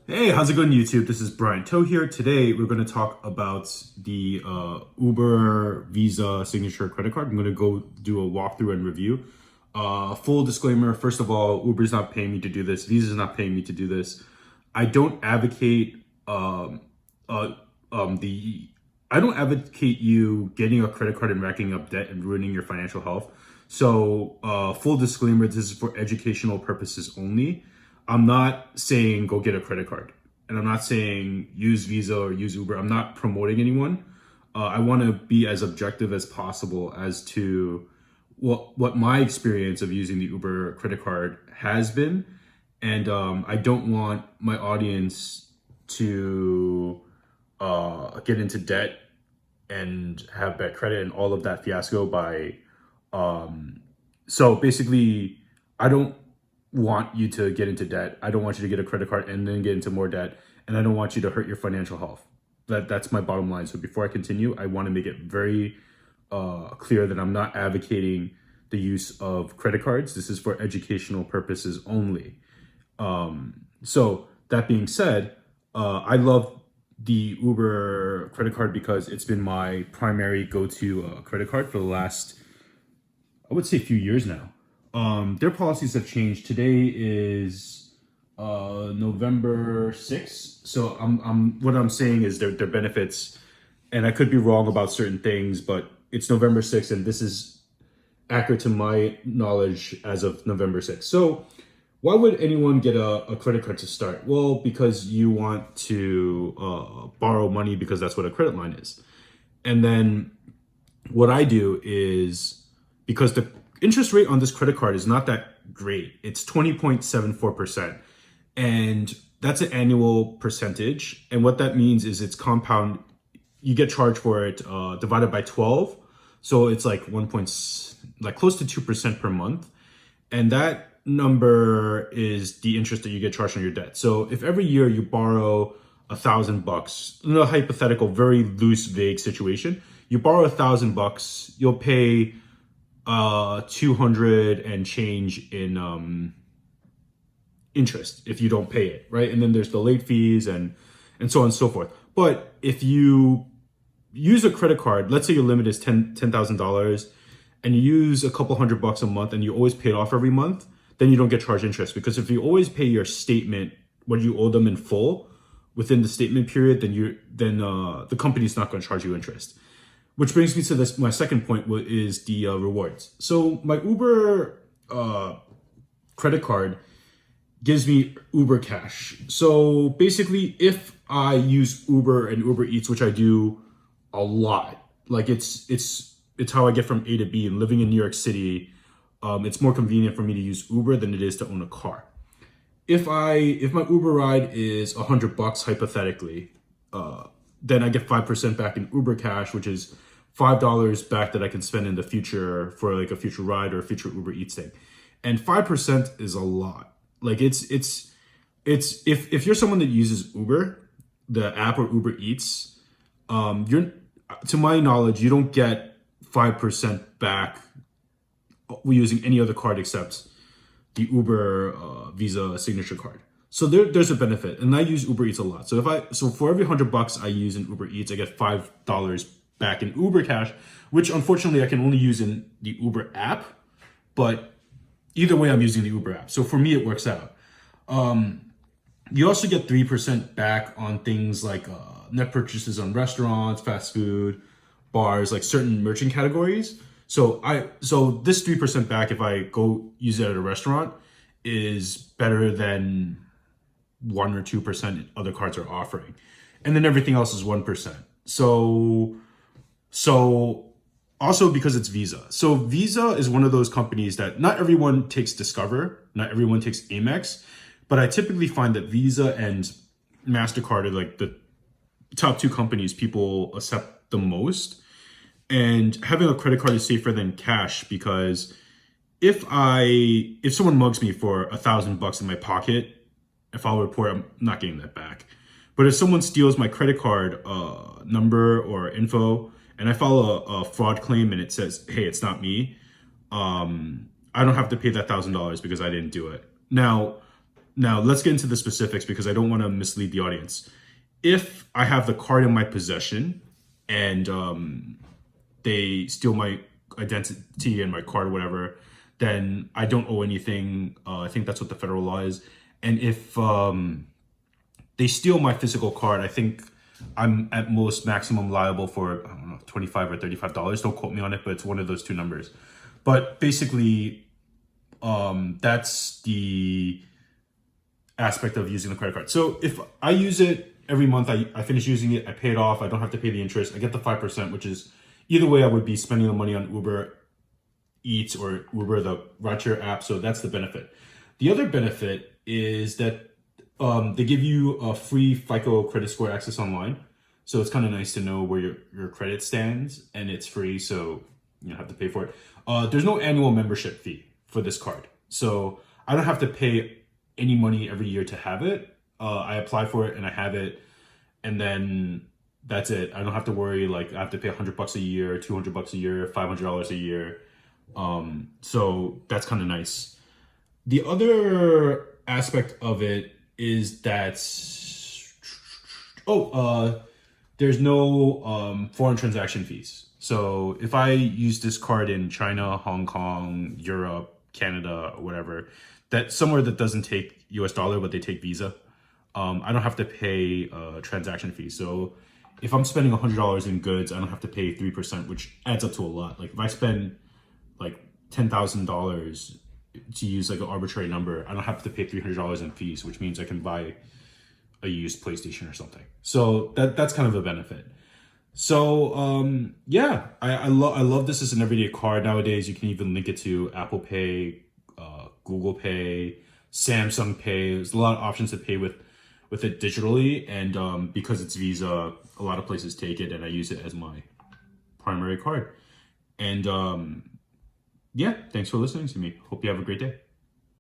Hey, how's it going, YouTube? This is Bryant here. Today, we're going to talk about the Uber Visa signature credit card. I'm going to go do a walkthrough and review. Full disclaimer, first of all, Uber's not paying me to do this. Visa's not paying me to do this. I don't advocate uh, the I don't advocate you getting a credit card and racking up debt and ruining your financial health. So, full disclaimer, this is for educational purposes only. I'm not saying go get a credit card, and I'm not saying use Visa or use Uber. I'm not promoting anyone. I want to be as objective as possible as to what my experience of using the Uber credit card has been, and I don't want my audience to get into debt and have bad credit and all of that fiasco by so basically, I don't want you to get into debt. I don't want you to get a credit card and then get into more debt. And I don't want you to hurt your financial health. That's my bottom line. So before I continue, I want to make it very clear that I'm not advocating the use of credit cards. This is for educational purposes only. So that being said, I love the Uber credit card because it's been my primary go-to credit card for the last, I would say, few years now. Their policies have changed. Today is November 6th. So what I'm saying is their benefits, and I could be wrong about certain things, but it's November 6th, and this is accurate to my knowledge as of November 6th. So why would anyone get a credit card to start? Well, because you want to borrow money because that's what a credit line is. And then what I do is, because the interest rate on this credit card is not that great. It's 20.74%. And that's an annual percentage. And what that means is it's compound. You get charged for it divided by 12. So it's like close to 2% per month. And that number is the interest that you get charged on your debt. So if every year you borrow $1,000, in a hypothetical, very loose, vague situation, you borrow $1,000, you'll pay 200 and change in interest if you don't pay it, right? And then there's the late fees and so on and so forth. But if you use a credit card, let's say your limit is $10,000, and you use a couple $100 a month and you always pay it off every month, then you don't get charged interest. Because if you always pay your statement, what you owe them in full within the statement period, then the company's not going to charge you interest. Which brings me to my second point, is the rewards. So my Uber credit card gives me Uber Cash. So basically, if I use Uber and Uber Eats, which I do a lot, like it's how I get from A to B. And living in New York City, it's more convenient for me to use Uber than it is to own a car. If my Uber ride is $100 hypothetically, then I get 5% back in Uber Cash, which is $5 back that I can spend in the future for like a future ride or a future Uber Eats thing. And 5% is a lot. Like it's if you're someone that uses Uber, the app, or Uber Eats, you're, to my knowledge, you don't get 5% back using any other card except the Uber Visa signature card. So there's a benefit, and I use Uber Eats a lot. So for every $100 I use in Uber Eats, I get $5 back in Uber Cash, which unfortunately I can only use in the Uber app. But either way, I'm using the Uber app. So for me, it works out. You also get 3% back on things like net purchases on restaurants, fast food, bars, like certain merchant categories. So this 3% back, if I go use it at a restaurant, is better than 1 or 2% other cards are offering. And then everything else is 1%. So also because it's Visa. So Visa is one of those companies that not everyone takes Discover, not everyone takes Amex, but I typically find that Visa and MasterCard are like the top two companies people accept the most. And having a credit card is safer than cash, because if someone mugs me for $1,000 in my pocket, if I'll report, I'm not getting that back. But if someone steals my credit card number or info, and I file a fraud claim and it says, hey, it's not me, I don't have to pay that $1,000 because I didn't do it. Now, Now let's get into the specifics because I don't want to mislead the audience. If I have the card in my possession and they steal my identity and my card or whatever, then I don't owe anything. I think that's what the federal law is. And if they steal my physical card, I think I'm at most maximum liable for, I don't know, $25 or $35. Don't quote me on it, but it's one of those two numbers. But basically, that's the aspect of using the credit card. So if I use it every month, I finish using it, I pay it off, I don't have to pay the interest, I get the 5%, which is either way I would be spending the money on Uber Eats or Uber, the rideshare app. So that's the benefit. The other benefit is that they give you a free FICO credit score access online. So it's kind of nice to know where your credit stands, and it's free, so you don't have to pay for it. There's no annual membership fee for this card. So I don't have to pay any money every year to have it. I apply for it and I have it, and then that's it. I don't have to worry like I have to pay $100 a year, $200 a year, $500 a year. So that's kind of nice. The other aspect of it is that there's no foreign transaction fees. So if I use this card in China, Hong Kong, Europe, Canada, or whatever, that somewhere that doesn't take US dollar, but they take Visa, I don't have to pay a transaction fee. So if I'm spending $100 in goods, I don't have to pay 3%, which adds up to a lot. Like if I spend like $10,000 to use like an arbitrary number, I don't have to pay $300 in fees, which means I can buy a used PlayStation or something. So that's kind of a benefit. So yeah, I love this as an everyday card. Nowadays, you can even link it to Apple Pay, Google Pay, Samsung Pay. There's a lot of options to pay with it digitally, and because it's Visa, a lot of places take it, and I use it as my primary card. And yeah, thanks for listening to me. Hope you have a great day.